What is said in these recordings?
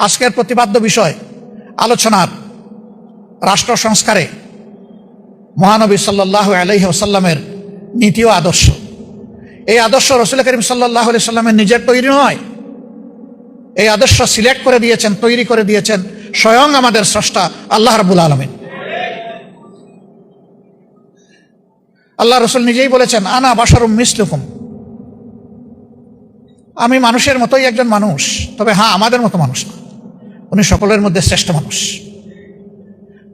আজকের প্রতিপাদ্য বিষয় আলোচনার রাষ্ট্র সংস্কারে মহানবী সাল্লাল্লাহু আলাইহি ওয়াসাল্লামের নীতি ও আদর্শ। এই আদর্শ রাসূল করিম সাল্লাল্লাহু আলাইহি ওয়াসাল্লামের নিজের তৈরি নয়। এই আদর্শ সিলেক্ট করে দিয়েছেন, তৈরি করে দিয়েছেন স্বয়ং আমাদের স্রষ্টা আল্লাহ রাব্বুল আলামিন। আল্লাহ রাসূল নিজেই বলেছেন, আনা বাশারুম মিসলুকুম, আমি মানুষের মতোই একজন মানুষ, তবে হ্যাঁ আমাদের মতো মানুষ না, উনি সকলের মধ্যে শ্রেষ্ঠ মানুষ।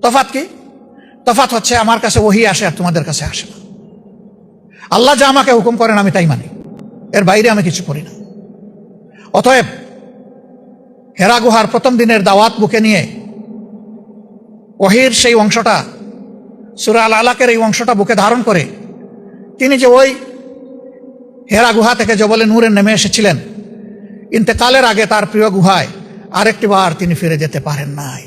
তফাৎ কি? তফাৎ হচ্ছে আমার কাছে ওহী আসে আর তোমাদের কাছে আসে না। আল্লাহ যা আমাকে হুকুম করেন আমি তাই মানি, এর বাইরে আমি কিছু করি না। অতএব হেরা গুহার প্রথম দিনের দাওয়াত বুকে নিয়ে ওহীর সেই অংশটা, সূরা আল আলাকের এই অংশটা বুকে ধারণ করে তিনি যে ওই হেরা গুহা থেকে জবলে নূরে নেমে এসেছিলেন, ইন্তেকালের আগে তার প্রিয় গুহায় আরেকটি বার তিনি ফিরে যেতে পারেন নাই।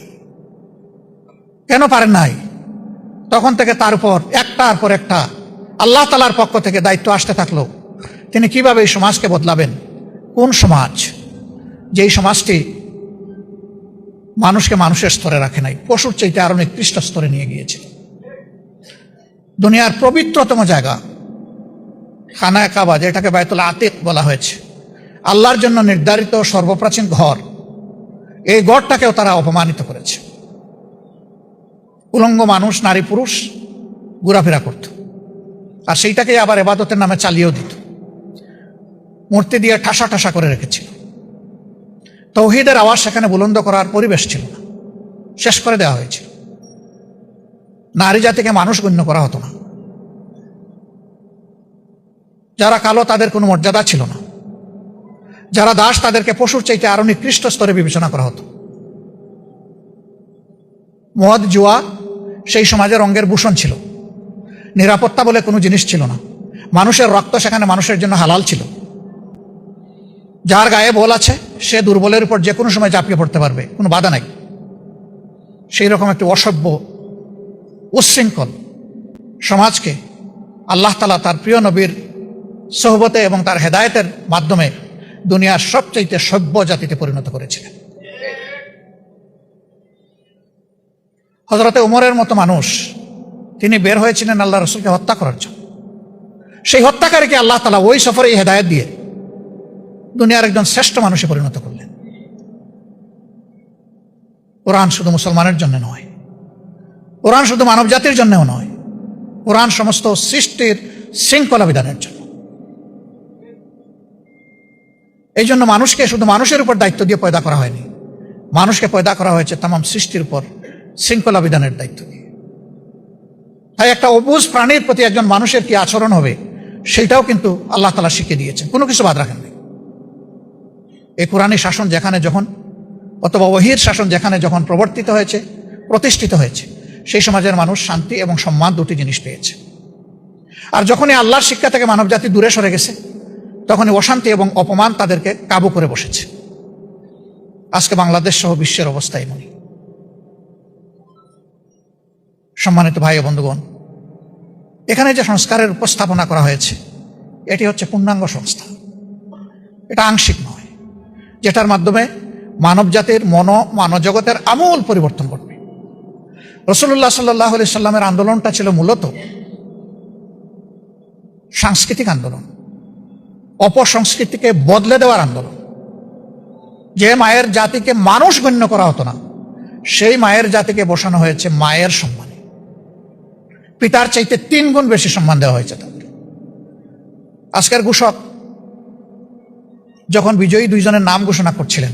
কেন পারেন নাই? তখন থেকে তার উপর একটার পর একটা আল্লাহ তাআলার পক্ষ থেকে দায়িত্ব আসতে থাকলো। তিনি কিভাবে এই সমাজকে বদলাবেন। কোন সমাজ? যেই সমাজটি মানুষকে মানুষের স্তরে রাখে নাই, পশুর চাইতে আরো নিকৃষ্ট স্তরে নিয়ে গিয়েছে। দুনিয়ার পবিত্রতম জায়গা খানায়ে কাবা, যেটাকে বাইতুল আতিক বলা হয়েছে, আল্লাহর জন্য নির্ধারিত সর্বপ্রাচীন ঘর, এই ঘরটাকেও তারা অপমানিত করেছে। উলঙ্গ মানুষ, নারী পুরুষ ঘোরাফেরা করত, আর সেইটাকে আবার ইবাদতের নামে চালিয়েও দিত। মূর্তি দিয়ে ঠাসা ঠাসা করে রেখেছিল। তাওহীদের আওয়াজ সেখানে বুলন্দ করার পরিবেশ ছিল না, শেষ করে দেওয়া হয়েছিল। নারী জাতিকে মানুষ গণ্য করা হতো না। যারা কালো তাদের কোনো মর্যাদা ছিল না। যারা দাস তাদেরকে পশুর চাইতে আরো নিকৃষ্ট স্তরে বিবেচনা করা হতো। মদ জুয়া সেই সমাজের রঙের ভূষণ ছিল। নিরাপত্তা বলে কোনো জিনিস ছিল না। মানুষের রক্ত সেখানে মানুষের জন্য হালাল ছিল। যার গায়ে বল আছে সে দুর্বলের উপর যে কোনো সময় ঝাঁপিয়ে পড়তে পারবে, কোনো বাধা নাই। সেই রকম একটি অসভ্য উচ্ছৃঙ্খল সমাজকে আল্লাহ তাআলা তার প্রিয় নবীর সোহবতে এবং তার হেদায়েতের মাধ্যমে দুনিয়ার সবচাইতে সভ্য জাতিতে পরিণত করেছিলেন। হযরতে ওমরের মতো মানুষ, তিনি বের হয়েছিলেন আল্লাহ রাসূলকে হত্যা করার জন্য। সেই হত্যাকারীকে আল্লাহ তাআলা ওই সফরে হেদায়েত দিয়ে দুনিয়ার একজন শ্রেষ্ঠ মানুষে পরিণত করলেন। কোরআন শুধু মুসলমানের জন্য নয়, কোরআন শুধু মানব জাতির জন্যও নয়, কোরআন সমস্ত সৃষ্টির শৃঙ্খলা বিধানের জন্য। এই জন্য মানুষকে শুধু মানুষের উপর দায়িত্ব দিয়ে পয়দা করা হয়নি, মানুষকে পয়দা করা হয়েছে তামাম সৃষ্টির উপর শৃঙ্খলা বিধানের দায়িত্ব দিয়ে। তাই একটা অবুঝ প্রাণীর প্রতি একজন মানুষের কি আচরণ হবে সেটাও কিন্তু আল্লাহ তাআলা শিখিয়ে দিয়েছেন, কোনো কিছু বাদ রাখেন নাই। এই কোরআনী শাসন যেখানে যখন, অথবা ওহীর শাসন যেখানে যখন প্রবর্তিত হয়েছে, প্রতিষ্ঠিত হয়েছে, সেই সমাজের মানুষ শান্তি এবং সম্মান দুটি জিনিস পেয়েছে। আর যখনই আল্লাহর শিক্ষা থেকে মানব জাতি দূরে সরে গেছে, তখনই অশান্তি এবং অপমান তাদেরকে কাবু করে বসেছে। আজকে বাংলাদেশ সহ বিশ্বের অবস্থা এমনই। সম্মানিত ভাই ও বন্ধুগণ, এখানে যে সংস্কারের উপস্থাপনা করা হয়েছে এটি হচ্ছে পূর্ণাঙ্গ সংস্কার, এটা আংশিক নয়, যেটার মাধ্যমে মানব জাতির মানবজগতের আমূল পরিবর্তন ঘটবে। রাসূলুল্লাহ সাল্লাল্লাহু আলাইহি সাল্লামের আন্দোলনটা ছিল মূলত সাংস্কৃতিক আন্দোলন, অপসংস্কৃতিকে বদলে দেওয়ার আন্দোলন। যে মায়ের জাতিকে মানুষ গণ্য করা হতো না, সেই মায়ের জাতিকে বসানো হয়েছে মায়ের সম্মানে। পিতার চাইতে 3 গুণ বেশি সম্মান দেওয়া হয়েছে তাদের। আজকের ঘোষক যখন বিজয়ী 2 জনের নাম ঘোষণা করছিলেন,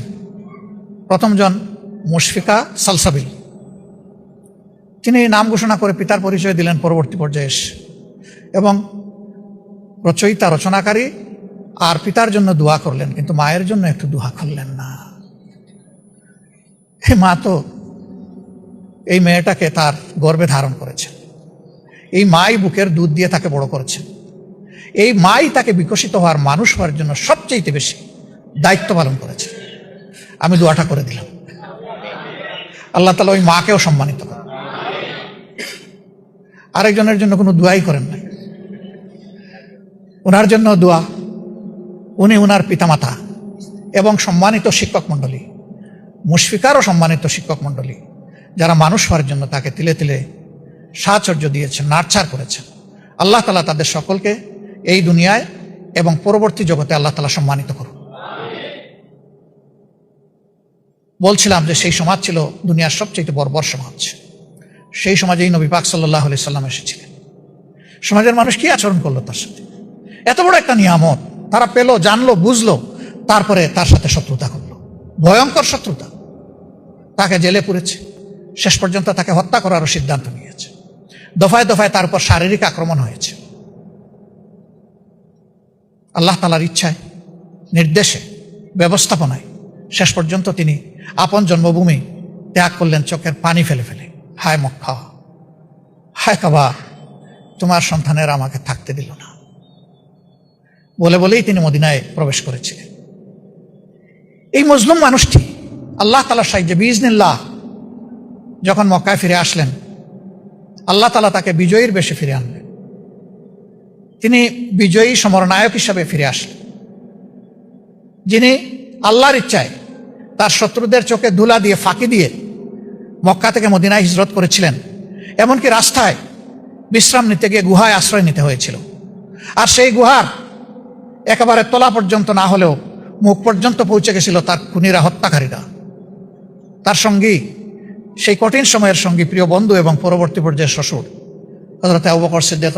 প্রথম জন মুশফিকা সালসাবিল, তিনি নাম ঘোষণা করে পিতার পরিচয় দিলেন পরবর্তী পর্যায়ে এসে, এবং রচয়িতা, রচনাকারী আর পিতার জন্য দোয়া করলেন, কিন্তু মায়ের জন্য একটু দোয়া করলেন না। হে মা তো এই মেয়েটাকে তার গর্ভে ধারণ করেছেন, এই মাই বুকের দুধ দিয়ে তাকে বড় করেছেন, এই মাই তাকে বিকশিত হওয়ার, মানুষ হওয়ার জন্য সবচেয়ে বেশি দায়িত্ব পালন করেছে। আমি দোয়াটা করে দিলাম, আল্লাহ তাআলা ওই মাকেও সম্মানিত করেন। আরেকজনের জন্য কোনো দোয়াই করেন নাই, ওনার জন্য দোয়া। উনি ওনার পিতামাতা এবং সম্মানিত শিক্ষক মণ্ডলী মুশফিকারও সম্মানিত শিক্ষক মণ্ডলী, যারা মানুষ হওয়ার জন্য তাকে তিলে তিলে সাহচর্য দিয়েছেন, নার্চার করেছেন, আল্লাহ তাআলা তাদের সকলকে এই দুনিয়ায় এবং পরবর্তী জগতে আল্লাহ তাআলা সম্মানিত করুন। বলছিলাম যে সেই সমাজ ছিল দুনিয়ার সবচেয়ে বর্বর সমাজ। সেই সমাজেই নবী পাক সাল্লাল্লাহু আলাইহি সাল্লাম এসেছিলেন। সমাজের মানুষ কি আচরণ করলো তার সাথে? এত বড় একটা নিয়ামত তারা পেল, জানলো, বুঝলো, তারপরে তার সাথে শত্রুতা করলো, ভয়ঙ্কর শত্রুতা। তাকে জেলে পুরেছে, শেষ পর্যন্ত তাকে হত্যা করারও সিদ্ধান্ত নিয়েছে। দফায় দফায় তার উপর শারীরিক আক্রমণ হয়েছে। আল্লাহ তাআলার ইচ্ছায়, নির্দেশে, ব্যবস্থাপনায় শেষ পর্যন্ত তিনি আপন জন্মভূমি ত্যাগ করলেন চোখের পানি ফেলে ফেলে। হায় মক্কা, হায় কাবা, তোমার সন্তানেরা আমাকে থাকতে দিল না বলেই তিনি মদিনায় প্রবেশ করেছিলেন। এই মজলুম মানুষটি আল্লাহ তাআলার সাহায্যে বিইজনিল্লাহ যখন মক্কায় ফিরে আসলেন, আল্লাহ তাআলা তাকে বিজয়ীর বেশে ফিরে আনলেন। তিনি বিজয়ী সমরনায়ক হিসাবে ফিরে আসলেন, যিনি আল্লাহর ইচ্ছায় তার শত্রুদের চোখে ধুলা দিয়ে, ফাঁকি দিয়ে মক্কা থেকে মদিনায় হিজরত করেছিলেন। এমনকি রাস্তায় বিশ্রাম নিতে গিয়ে গুহায় আশ্রয় নিতে হয়েছিল। আর সেই গুহার একেবারে তলা পর্যন্ত না হলেও মুখ পর্যন্ত পৌঁছে গেছিল তার খুনিরা, হত্যাকারীরা। তার সঙ্গী, সেই কঠিন সময়ের সঙ্গী, প্রিয় বন্ধু এবং পরবর্তী পর্যায়ে শ্বশুর হযরত আবু বকর সিদ্দিক